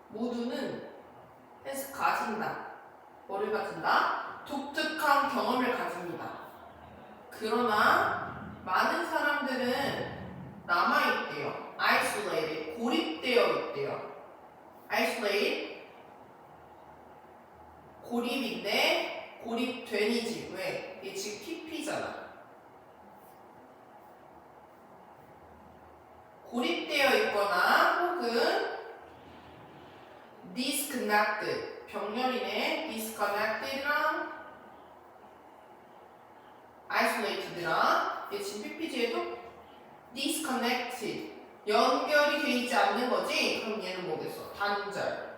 모두는 has 가진다. 뭐를 가진다? 독특한 경험을 가집니다. 그러나 많은 사람들은 남아있대요. isolated, 고립되어 있대요. isolate, 고립인데 고립된이지. 왜? 이게 지금 PP잖아. 고립되어 있거나 혹은 disconnected, 병렬이네. disconnected랑 isolated랑 이게 지금 PPG에도 disconnected, 연결이 돼 있지 않는 거지? 그럼 얘는 뭐겠어? 단절.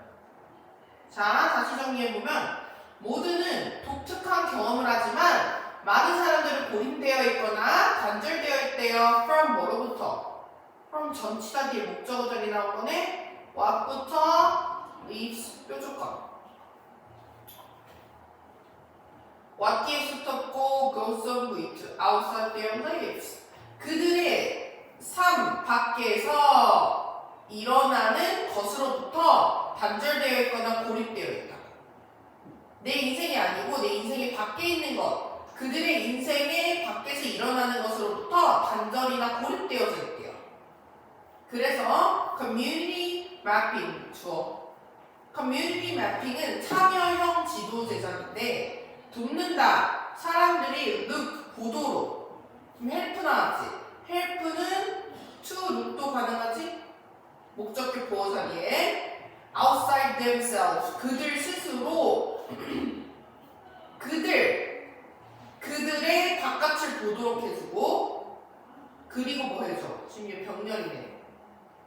자, 다시 정리해보면 모두는 독특한 경험을 하지만 많은 사람들은 고립되어 있거나 단절되어 있대요. from 뭐로부터? from 전치사 뒤에 목적어 자리 나온 거네. what부터 leaves 뾰족함. what 뒤에 붙었고 goes on with outside their lives. 그들의 삶 밖에서 일어나는 것으로부터 단절되어 있거나 고립되어 있다. 내 인생이 아니고 내 인생의 밖에 있는 것, 그들의 인생의 밖에서 일어나는 것으로부터 단절이나 고립되어져 있대요. 그래서 community mapping 주어. community mapping은 참여형 지도 제작인데 돕는다. 사람들이 look, 보도록. help 나왔지. help는 to look도 가능하지. 목적격 보호 자리에 outside themselves, 그들 스스로 그들의 바깥을 보도록 해주고, 그리고 뭐 해줘? 지금 이게 병렬이네.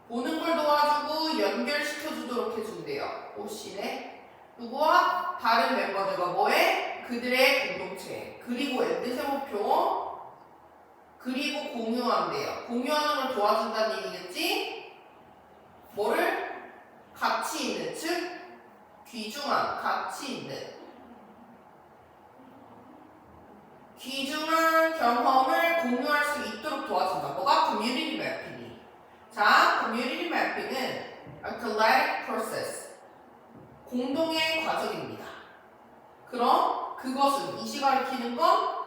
보는 걸 도와주고 연결시켜주도록 해준대요. 오씨네. 누구와? 다른 멤버들과 뭐해? 그들의 공동체. 그리고 엔드 세모표. 그리고 공유한대요. 공유하는 걸 도와준다는 얘기겠지? 뭐를? 가치 있는, 즉 귀중한, 가치 있는, 귀중한 경험을 공유할 수 있도록 도와준다. 뭐가? community mapping이. 자, community mapping은 a collective process, 공동의 과정입니다. 그럼 그것은, 이시 가리키는 건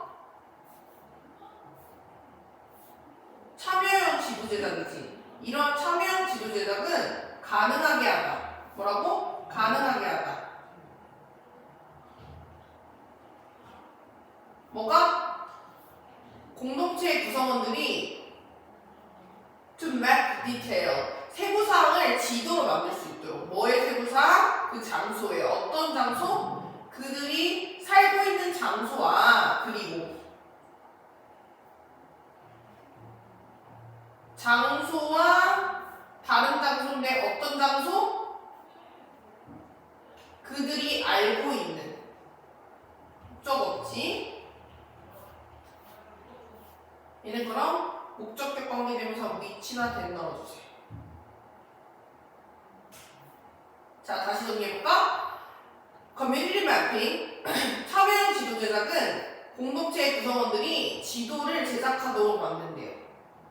참여형 지도 제작이지. 이런 참여형 지도 제작은 가능하게 하다. 뭐라고? 가능하게 하다. 뭐가? 공동체의 구성원들이 to map detail, 세부사항을 지도로 만들 수 있도록. 뭐의 세부사항? 그 장소에. 어떤 장소? 그들이 살고 있는 장소와, 그리고 장소와 다른 장소인데 어떤 장소? 그들이 알고 있는. 목적 없지? 얘는 그럼 목적격 관계대명사 위치나 된 넣어주세요. 자, 다시 정리해볼까? 커뮤니티 매핑, 참여형 지도 제작은 공동체의 구성원들이 지도를 제작하도록 만든대요.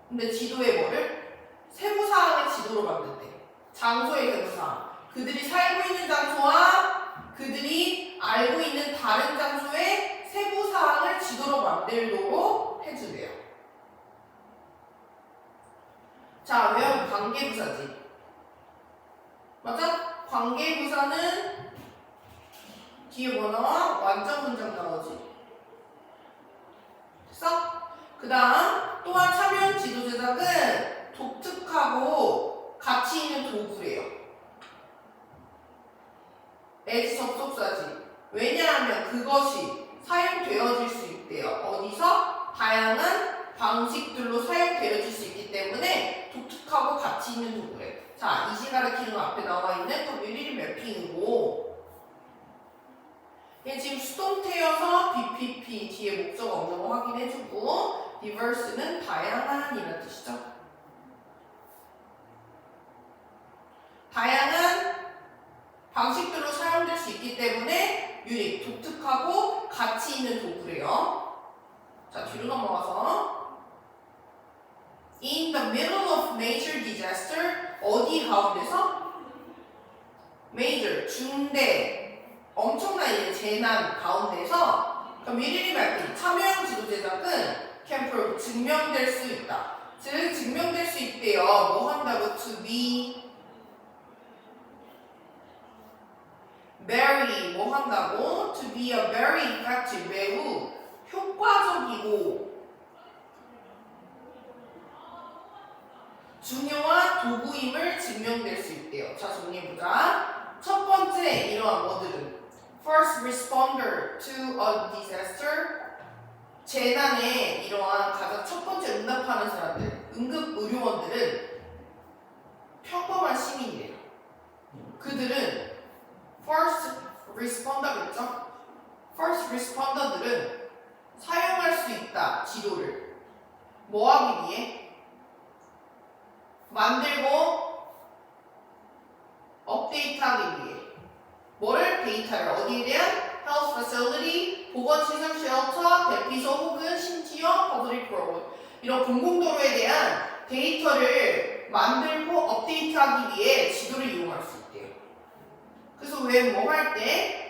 근데 지도에 뭐를? 세부사항을 지도로 만든대. 장소의 세부사항. 그들이 살고 있는 장소와 그들이 알고 있는 다른 장소의 세부사항을 지도로 만들도록 해주대요. 자, 외운 관계부사지. 맞아? 관계부사는 뒤에 뭐 나와? 완전 문장 나오지. 됐어? 그 다음 또한 참여형 지도 제작은 독특하고 가치 있는 도구래요. as 접속사지. 왜냐하면 그것이 사용되어질 수 있대요. 어디서? 다양한 방식들로 사용되어질 수 있기 때문에 독특하고 가치 있는 도구래. 자, 이시 가리키는 거 앞에 나와 있는 커뮤니티 매핑이고, 얘 지금 수동태여서 BPP 뒤에 목적 없는 거 확인해주고, diverse는 다양한 이라는 뜻이죠. 다양한 방식들로 사용될 수 있기 때문에 유닉, 독특하고 가치 있는 도구래요. 자, 뒤로 넘어가서 In the middle of major disaster, 어디 가운데서? major, 중대, 엄청난 재난 가운데서 community mapping, 참여형 지도 제작은 can prove, 증명될 수 있다. 즉, 증명될 수 있대요. 뭐 한다고? to be very, 뭐 한다고? to be a very effective, 매우 효과적이고 중요한 도구임을 증명될 수 있대요. 자, 정리해보자. 첫 번째, 이러한 뭐들은 first responder to a disaster, 재난에 이러한 가장 첫 번째 응답하는 사람들, 응급 의료원들은 평범한 시민이래요. 그들은 first responder겠죠? first responder들은 사용할 수 있다, 지도를. 뭐 하기 위해? 만들고 업데이트하기 위해. 뭐를? 데이터를. 어디에 대한? health facility, 보건시설, 쉘터, 대피소 혹은 심지어 public road. 이런 공공도로에 대한 데이터를 만들고 업데이트하기 위해 지도를 이용할 수 있대요. 그래서 왜 뭐 할 때?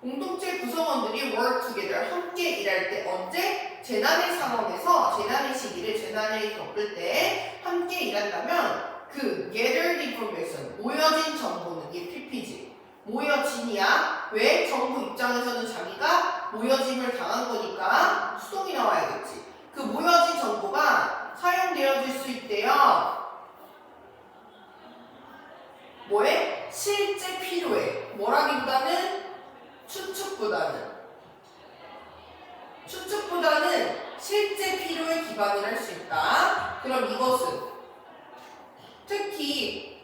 공동체 구성원들이 work together, 함께 일할 때 언제? 재난의 상황에서 재난의 시기를 재난을 겪을 때 함께 일한다면 그 gathered information, 모여진 정보는 이게 PPG. 모여짐이야. 왜? 정부 입장에서는 자기가 모여짐을 당한 거니까 수동이 나와야겠지. 그 모여진 정보가 사용되어질 수 있대요. 뭐에? 실제 필요에. 뭐라기보다는 추측보다는 실제 필요에 기반을 할 수 있다. 그럼 이것은 특히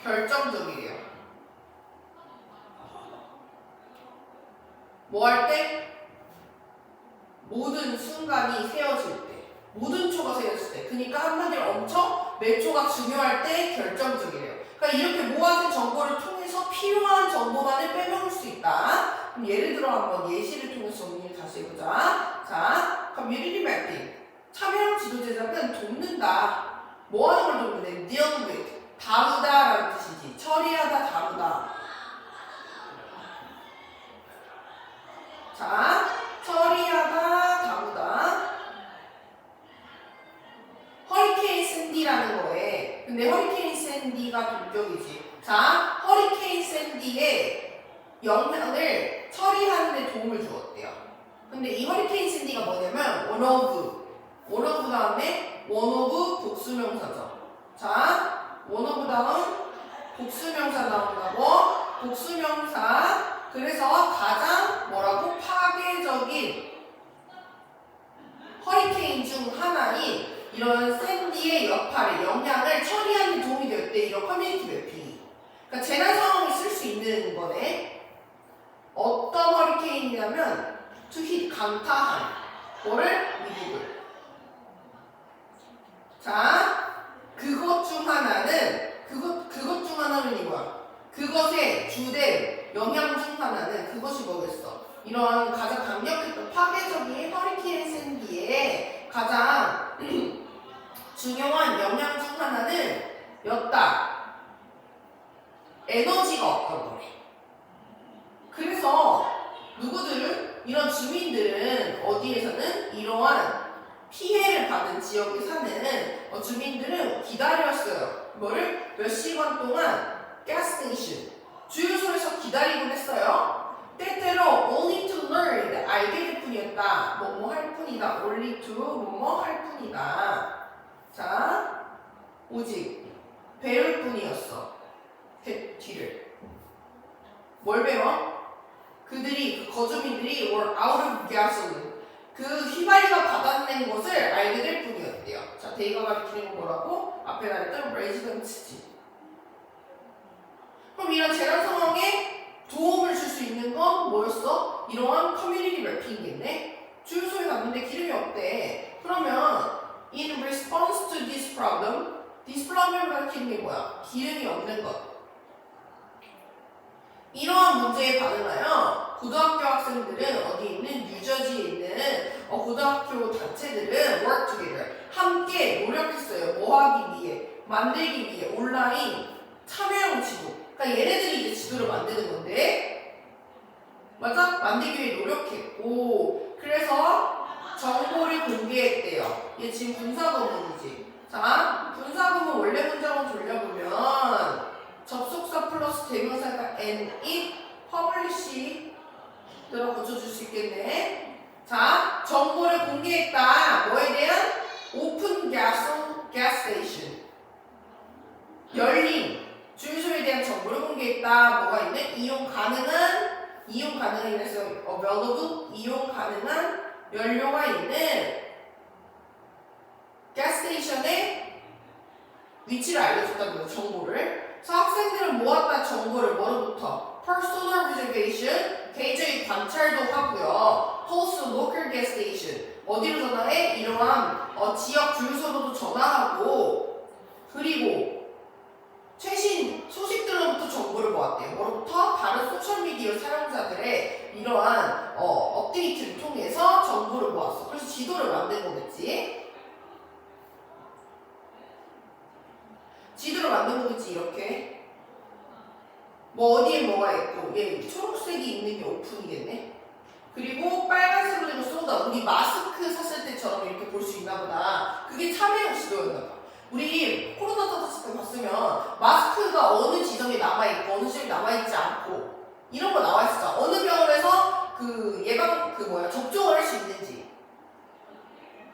결정적이래요. 뭐 할 때? 모든 순간이 세워질 때, 모든 초가 세워질 때. 그러니까 한마디로 엄청 몇 초가 중요할 때 결정적이래요. 그러니까 이렇게 모아진 정보를 통해서 필요한 정보만을 빼먹을 수 있다. 그럼 예를 들어 한번 예시를 통해서 정리를 다시 해보자. 자, community mapping. 참여형 지도 제작은 돕는다. 뭐 하는 걸 돕는데? deal with. 다루다라는 뜻이지. 처리하다, 다루다. 자, 처리하다, 다루다. 허리케인 샌디라는 거에, 근데 허리케인 샌디가 동격이지. 자, 허리케인 샌디의 영향을 처리하는 데 도움을 주었대요. 근데 이 허리케인 샌디가 뭐냐면 one of 다음에 one of 복수명사죠. 자, one of 다음 복수명사 나온다고. 복수명사. 그래서 가장 뭐라고? 파괴적인 허리케인 중 하나인 이런 샌디의 역할을, 영향을 처리하는 데 도움이 될 때 이런 커뮤니티 매핑이. 그러니까 재난 상황을 쓸 수 있는 거네. 어떤 허리케인이냐면 to hit, 강타한. 뭐를? 미국을. 자, 그것 중 하나는 이거야. 그것의 주된 영향 중 하나는 그것이 뭐겠어? 이런 가장 강력했던 파괴적인 허리케인 샌디의 가장 중요한 영향 중 하나는 였다. 에너지가 없던 거래. 그래서 누구들은? 이런 주민들은 어디에서는 이러한 피해를 받은 지역에 사는 주민들은 기다렸어요. 뭐를? 몇 시간 동안 가스스테이션, 주유소에서 기다리곤 했어요. 때때로 only to learn, 알게 될 뿐이었다. 뭐뭐 할 뿐이다. only to 뭐뭐 할 뿐이다. 자, 오직 배울 뿐이었어. 뒤를. 뭘 배워? 그들이, 그 거주민들이 were out of gasoline. 그 휘발유가 받아낸 것을 알게 될 뿐이었대요. 자, 데이가 가리키는 건 뭐라고? 앞에 나랬던 residence지. 그럼 이런 재난 상황에 도움을 줄 수 있는 건 뭐였어? 이러한 커뮤니티 매핑인데 주유소에 갔는데 기름이 없대. 그러면 in response to this problem을 가리키는 게 뭐야? 기름이 없는 것. 이러한 문제에 반응하여 고등학교 학생들은 어디 있는 뉴저지에 있는 고등학교 단체들은 work together, 함께 노력했어요. 뭐 하기 위해? 만들기 위해 온라인 참여형 지도. 그러니까 그러니까 얘네들이 이제 지도를 만드는 건데, 맞아? 만들기 위해 노력했고, 그래서 정보를 공개했대요. 얘 지금 분사구문이지. 자, 분사구문 원래 문장을 돌려보면 접속사 플러스 대명사가 and it, publish 들어 고쳐줄 수 있겠네. 자, 정보를 공개했다. 뭐에 대한? 오픈 gas station. 열린 주유소에 대한 정보를 공개했다. 뭐가 있는? 이용 가능한 그래서 available 이용 가능한 연료가 있는 가스스테이션의 위치를 알려줬다는 거예요. 정보를. 그래서 학생들은 모았다 정보를 뭐로부터? personal reservation 개인적인 관찰도 하고요. host local gas station 어디로 전화해? 이러한 지역 주유소로도 전화하고, 그리고 최신 소식들로부터 정보를 모았대요. 뭐로부터? 다른 소셜미디어 사용자들의 이러한 업데이트를 통해서 정보를 모았어. 그래서 지도를 만든 거겠지. 지도를 만든 거겠지. 이렇게 뭐 어디에 뭐가 있고, 얘 초록색이 있는 게 오픈이겠네. 그리고 빨간색으로 된 거 쏟아. 우리 마스크 샀을 때처럼 이렇게 볼 수 있나 보다. 그게 참여형 지도였나 봐. 우리 코로나 터졌을 때 봤으면 마스크가 어느 지점에 남아있고 어느 지점에 남아있지 않고 이런 거 나와있었죠. 어느 병원에서 접종을 할 수 있는지,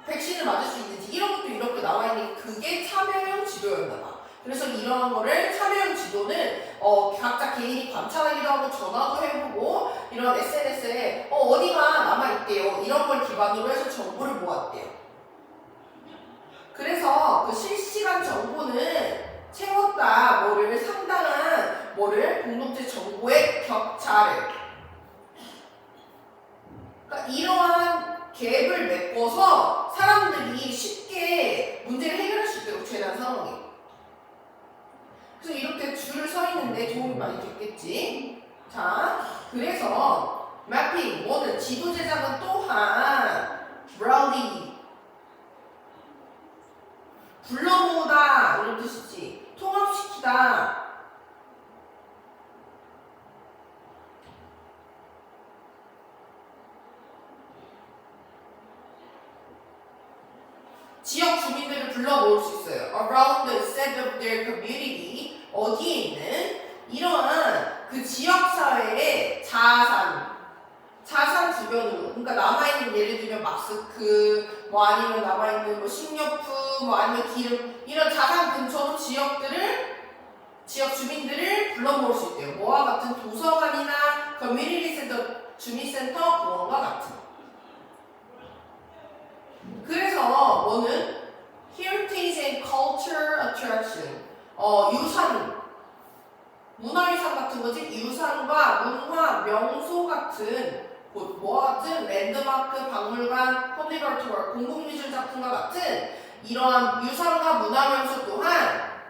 백신을 맞을 수 있는지 이런 것도 이렇게 나와있는 게 그게 참여형 지도였나 봐. 그래서 이러한 거를 참여형 지도는 각자 개인이 관찰하기도 하고 전화도 해보고 이런 SNS에 어디가 남아있대요. 이런 걸 기반으로 해서 정보를 모았대요. 그래서 그 실시간 정보는 채웠다. 상당한 공동체 정보의 격차를. 그러니까 이러한 갭을 메꿔서 사람들이 쉽게 문제를 해결할 수 있도록 재난 상황에. 그래서 이렇게 줄을 서 있는데 도움이 많이 됐겠지. 자, 그래서 매핑, 뭐는 지도 제작은 또한 브라우디 불러 모으다 이런 뜻이지. 통합시키다. 지역 주민들을 불러 모을 수 있어요. Around the set of their community. 어디에 있는 이러한 그 지역 사회의 자산 주변으로, 그러니까 남아있는 예를 들면 마스크, 뭐 아니면 남아있는 뭐 식료품, 뭐 아니면 기름, 이런 자산 근처로 지역 주민들을 불러 모을 수 있대요. 뭐와 같은 도서관이나 커뮤니티 센터, 주민센터, 공원과 같은. 그래서 뭐는 heritage and culture attraction. 유산, 문화유산 같은 거지. 유산과 문화, 명소 같은 곳, 뭐와 같은 랜드마크, 박물관, 퍼블릭아트월, 공공미술 작품과 같은 이러한 유산과 문화명소 또한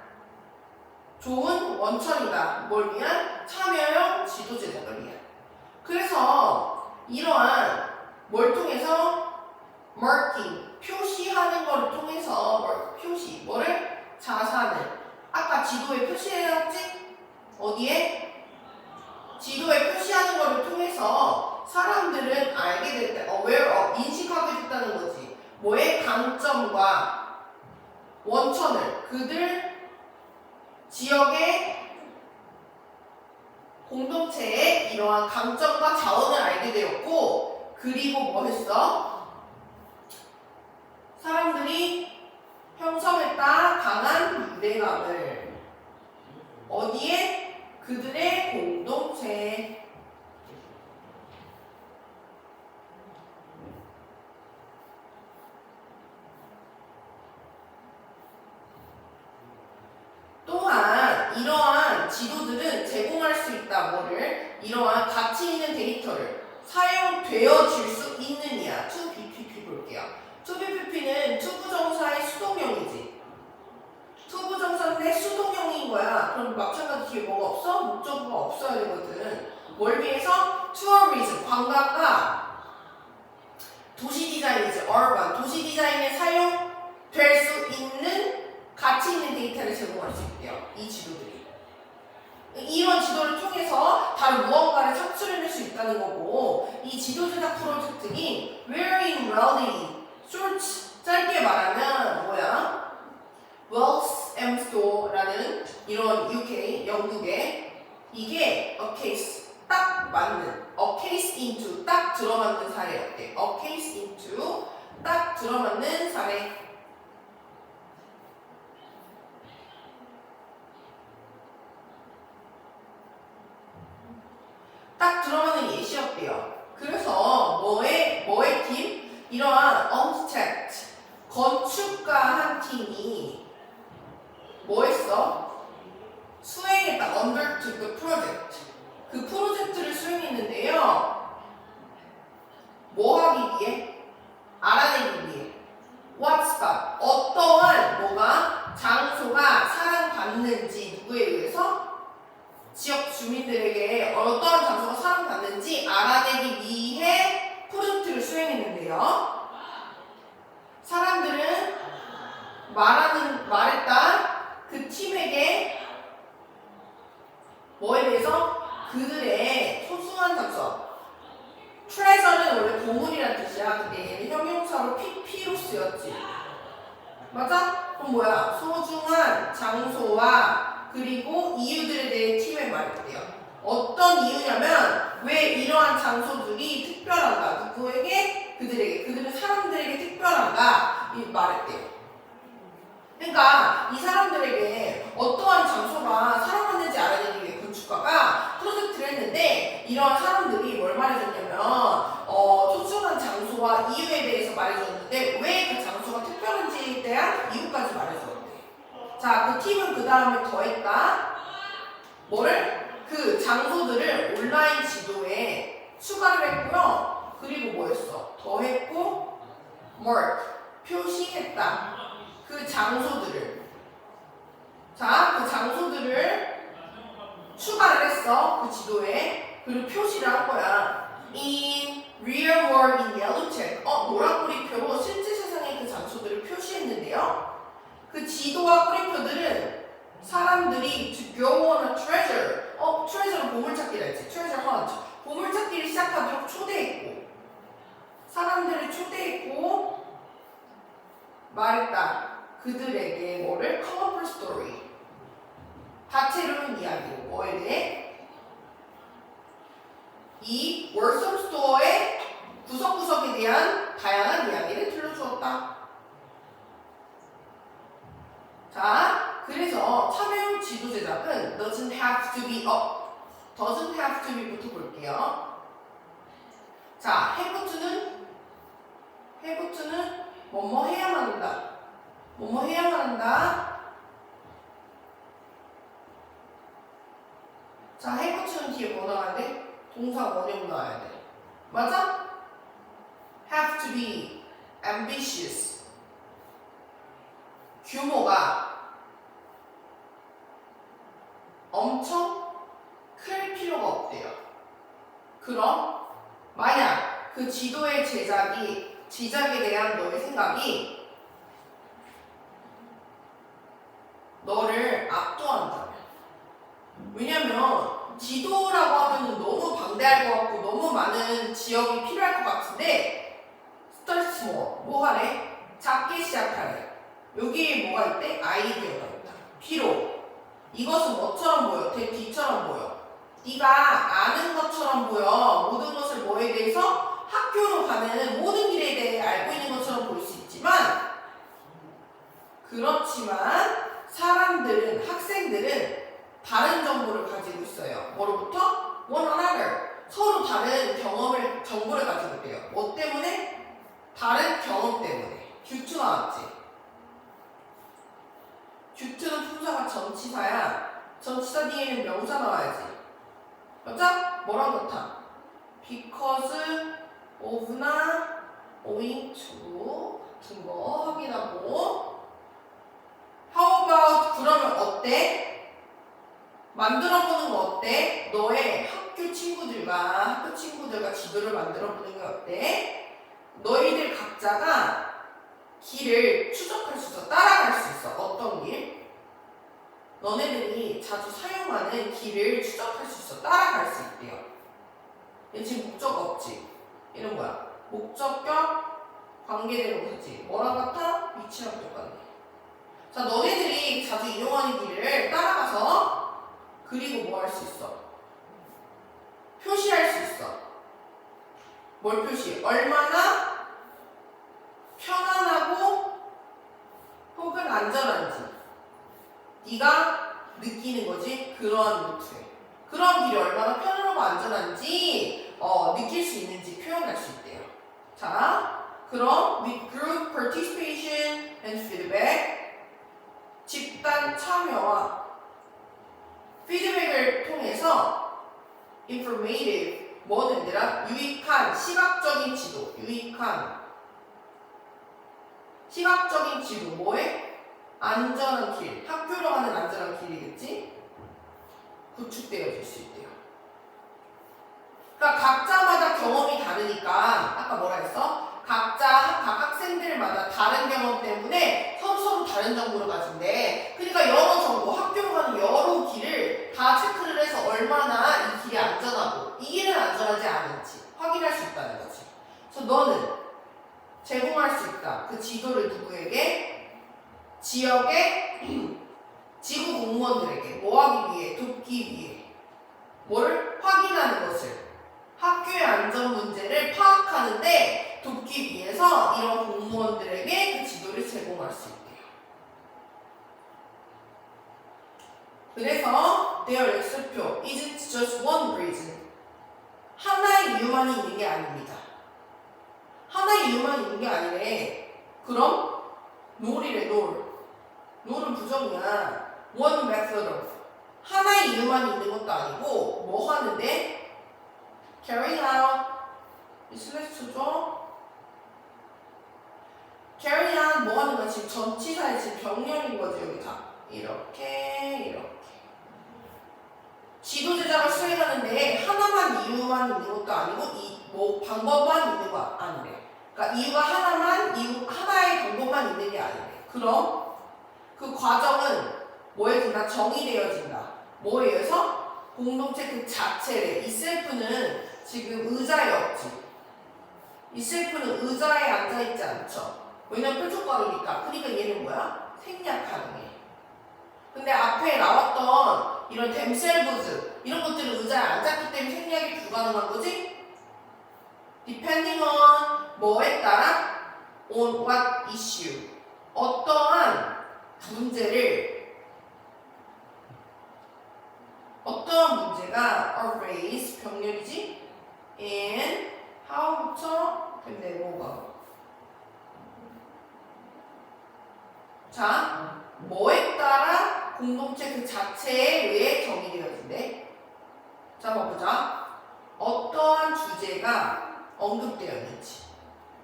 좋은 원천이다. 뭘 위한? 참여형 지도 제작을 위한. 그래서 이러한 뭘 통해서? marking, 표시하는 거를 통해서 뭐를? 자산을. 아까 지도에 표시해놨지? 어디에? 지도에 표시하는 거를 통해서 사람들은 알게 될 때, 인식하게 됐다는 거지. 뭐의 강점과 원천을, 그들 지역의 공동체의 이러한 강점과 자원을 알게 되었고, 그리고 뭐 했어? 사람들이 형성했다. 강한 유대감을. 어디에? 그들의 공동체. 또한 이러한 지도들은 제공할 수 있다. 뭐를? 이러한 가치 있는 데이터를 사용되어질 수 있느냐. 2BPP 볼게요. 2BPP는 투부정사의 수동형이지. 투부정사인데 수동형인 거야. 그럼 마찬가지 뒤에 뭐가 없어? 목적어가 없어야 되거든. 뭘 위해서? tourism, 관광과 도시 디자인이지. urban, 도시 디자인에 사용될 수 있는 가치 있는 데이터를 제공할 수 있대요. 이 지도들이. 이런 지도를 통해서 다른 무언가를 창출해낼 수 있다는 거고 이 지도 제작 프로젝트인 Where in Raleigh, short 짧게 말하면 뭐야? Walthamstowe라는 이런 UK 영국의 이게 a case 딱 맞는 a case into 딱 들어맞는 사례였대. a case into 딱 들어맞는 사례. 딱 들어가는 예시였대요. 그래서 뭐의 팀? 이러한 architect, 건축가 한 팀이 뭐 했어? 수행했다. undertook the project. 그 프로젝트를 수행했는데요. 뭐 하기 위해? 알아내기 위해. What spot? 어떠한 뭐가 장소가 사랑받는지 누구에 의해서? 지역 주민들에게 어떠한 장소가 사랑받는지 알아내기 위해 프로젝트를 수행했는데요. 사람들은 말했다. 그 팀에게 뭐에 대해서? 그들의 소중한 장소. treasure는 원래 보물이란 뜻이야. 근데 얘는 형용사로 PP로 쓰였지. 맞아? 그럼 뭐야? 소중한 장소와 그리고 이유들에 대해 팀에 말했대요. 어떤 이유냐면 왜 이러한 장소들이 특별한가? 누구에게? 그들에게. 그들은 사람들에게 특별한가? 이 말했대요. 그러니까 이 사람들에게 어떠한 장소가 사랑받는지 알아내기 위해 건축가가 프로젝트를 했는데 이러한 사람들이 뭘 말해줬냐면 소중한 장소와 이유에 대해서 말해줬는데 왜 그 장소가 특별한지에 대한 이유까지 말해줬대. 자, 그 팀은 그 다음에 더했다. 뭐를? 그 장소들을 온라인 지도에 추가를 했고요. 그리고 뭐 했어? 더했고 mark, 표시했다. 그 장소들을. 자, 그 장소들을 추가를 했어. 그 지도에. 그리고 표시를 한 거야. In real world in yellow check. 노란 꼬리표로 실제 세상의 그 장소들을 표시했는데요. 그 지도와 꼬리표들은 사람들이 to go on a treasure. treasure는 보물찾기라 했지. treasure hunt. 보물찾기를 시작하도록 초대했고. 사람들을 초대했고 말했다. 그들에게 뭐를? colorful story. 다채로운 이야기로 뭐에 대해? 이 월섬 스토어의 구석구석에 대한 다양한 이야기를 들려주었다. 자, 그래서 참여형 지도 제작은 doesn't have to be doesn't have to be부터 볼게요. 자, have to는 뭐뭐 해야만 한다. 뭐뭐 해야만 한다. 자, have to는 뒤에 뭐 나와야 돼? 동사 원형 나와야 돼. 맞아? have to be ambitious. 규모가 엄청 클 필요가 없대요. 그럼 만약 그 지도의 지작에 대한 너의 생각이 너를 압도한다면, 왜냐면 지도라고 하면 너무 방대할 것 같고 너무 많은 지역이 필요할 것 같은데 start small. 뭐 하래? 작게 시작하래. 여기에 뭐가 있대? 아이디어가 있다. 필요. 이것은 뭐처럼 보여? 뒤처럼 보여. 네가 아는 것처럼 보여. 모든 것을 뭐에 대해서? 학교로 가는 모든 길에 대해 알고 있는 것처럼 보일 수 있지만 그렇지만 사람들은, 학생들은 다른 정보를 가지고 있어요. 뭐로부터? one another. 서로 다른 정보를 가지고 있대요. 뭐 때문에? 다른 경험 때문에. due to 나왔지. due to는 품사가 전치사야. 전치사 뒤에는 명사 나와야지. 맞아? 뭐랑 같아? because of나 owing to 같은 거 확인하고. How about 그러면 어때? 만들어보는 거 어때? 너의 학교 친구들과 지도를 만들어보는 게 어때? 너희들 각자가 길을 추적할 수 있어. 따라갈 수 있어. 어떤 길? 너네들이 자주 사용하는 길을 추적할 수 있어. 따라갈 수 있대요. 얘 지금 목적 없지? 얘는 뭐야? 목적격 관계대로 그지? 뭐랑 같아? 위치랑 똑같네. 자, 너네들이 자주 이용하는 길을 따라가서 그리고 뭐 할 수 있어? 표시할 수 있어. 뭘 표시? 얼마나 편안하고 혹은 안전한지 네가 느끼는 거지. 그런 루트에 그런 길이 얼마나 편안하고 안전한지 느낄 수 있는지 표현할 수 있대요. 자, 그럼 with group participation and feedback 집단 참여와 피드백을 통해서 informative 뭐는 얘들아? 유익한 시각적인 지도 유익한 시각적인 지도 뭐에? 안전한 길 학교로 가는 안전한 길이겠지? 구축되어질 수 있대요. 그러니까 각자마다 경험이 다르니까 아까 뭐라 했어? 각 학생들마다 다른 경험 때문에 서로 다른 정보를 가진대. 그러니까 여러 정보, 학교로 가는 여러 길을 다 체크를 해서 얼마나 이 길이 안전하고 이 길은 안전하지 않은지 확인할 수 있다는 거지. 그래서 너는 제공할 수 있다. 그 지도를 누구에게? 지역의 지구 공무원들에게 뭐 하기 위해? 돕기 위해. 뭐를? 확인하는 것을. 학교의 안전 문제를 파악하는데 돕기 위해서 이런 공무원들에게 그 지도를 제공할 수 있대요. 그래서 their X표 isn't just one reason. 하나의 이유만 있는 게 아닙니다. 하나의 이유만 있는 게 아니래. 그럼 놀이래 놀. 놀은 부정이야. one method of. 하나의 이유만 있는 것도 아니고 뭐 하는데? carry out 이 슬래시 쳐줘. carry out 뭐 하는 거야? 지금 전치사의 지금 병렬인 거지 여기 다. 이렇게 지도 제작을 수행하는데 하나만 이유만 있는 것도 아니고 이 뭐 방법만 있는 거 아니래. 그러니까 이유가 하나의 방법만 있는 게 아니래. 그럼 그 과정은 뭐에 의해서 정의되어진다. 뭐에 의해서? 공동체 그 자체래. 이 셀프는 지금 의자에 없지. 이 셀프는 의자에 앉아있지 않죠. 왜냐면 뾰족가루니까. 그러니까 얘는 뭐야? 생략 가능해. 근데 앞에 나왔던 이런 댐셀브즈 이런 것들은 의자에 앉았기 때문에 생략이 불가능한 거지? Depending on 뭐에 따라? On what issue. 어떠한 문제가 arise 병렬이지? and how부터 근데 뭐가? 자, 뭐에 따라 공동체 그 자체에 의해 정의되어진대. 자, 봐보자. 어떠한 주제가 언급되었는지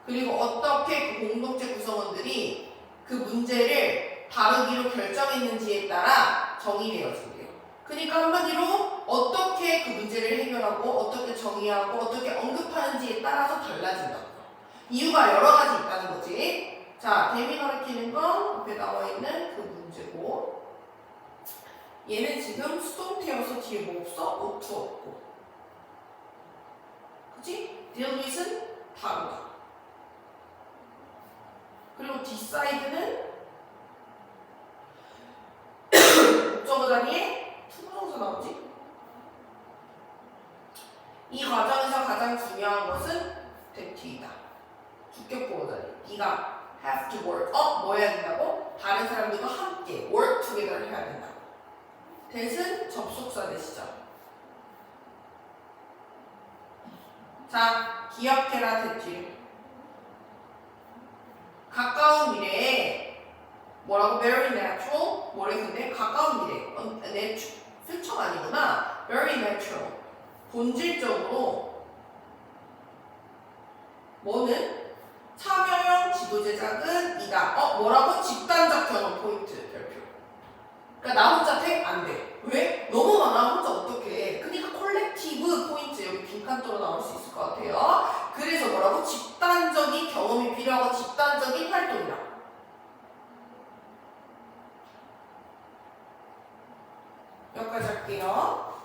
그리고 어떻게 그 공동체 구성원들이 그 문제를 다루기로 결정했는지에 따라 정의되어진대요. 그러니까 한마디로 어떻게 그 문제를 해결하고 어떻게 정의하고 어떻게 언급하는지에 따라서 달라진다. 이유가 여러 가지 있다는 거지. 자, 댐이 가리키는 건 앞에 나와 있는 그 문제고 얘는 지금 수동태여서 뒤에 뭐 없어? 오투 없고 그치? deal with은 다루다. 그리고 디사이드는 목적어 자리에 투부정사 나오지? 이 과정에서 가장 중요한 것은 대티이다. 주격보호 자리. 네가 have to work. 뭐 해야 된다고? 다른 사람들과 함께 work together 해야 된다고. 대신 접속사 대시죠. 자, 기억해라 대티. 가까운 미래에 뭐라고? very natural 뭐래 근데 가까운 미래 슬쩍 아니구나. very natural 본질적으로 뭐는? 참여형 지도 제작은 이다. 뭐라고? 집단적 경험 포인트 별표. 그러니까 나 혼자 안 돼. 왜? 너무 많아. 혼자 어떡해. 그러니까 콜렉티브 포인트 여기 빈칸도로 나올 수 있을 것 같아요. 그래서 뭐라고? 집단적인 경험이 필요하고 집단적인 활동이다. 여기까지 할게요.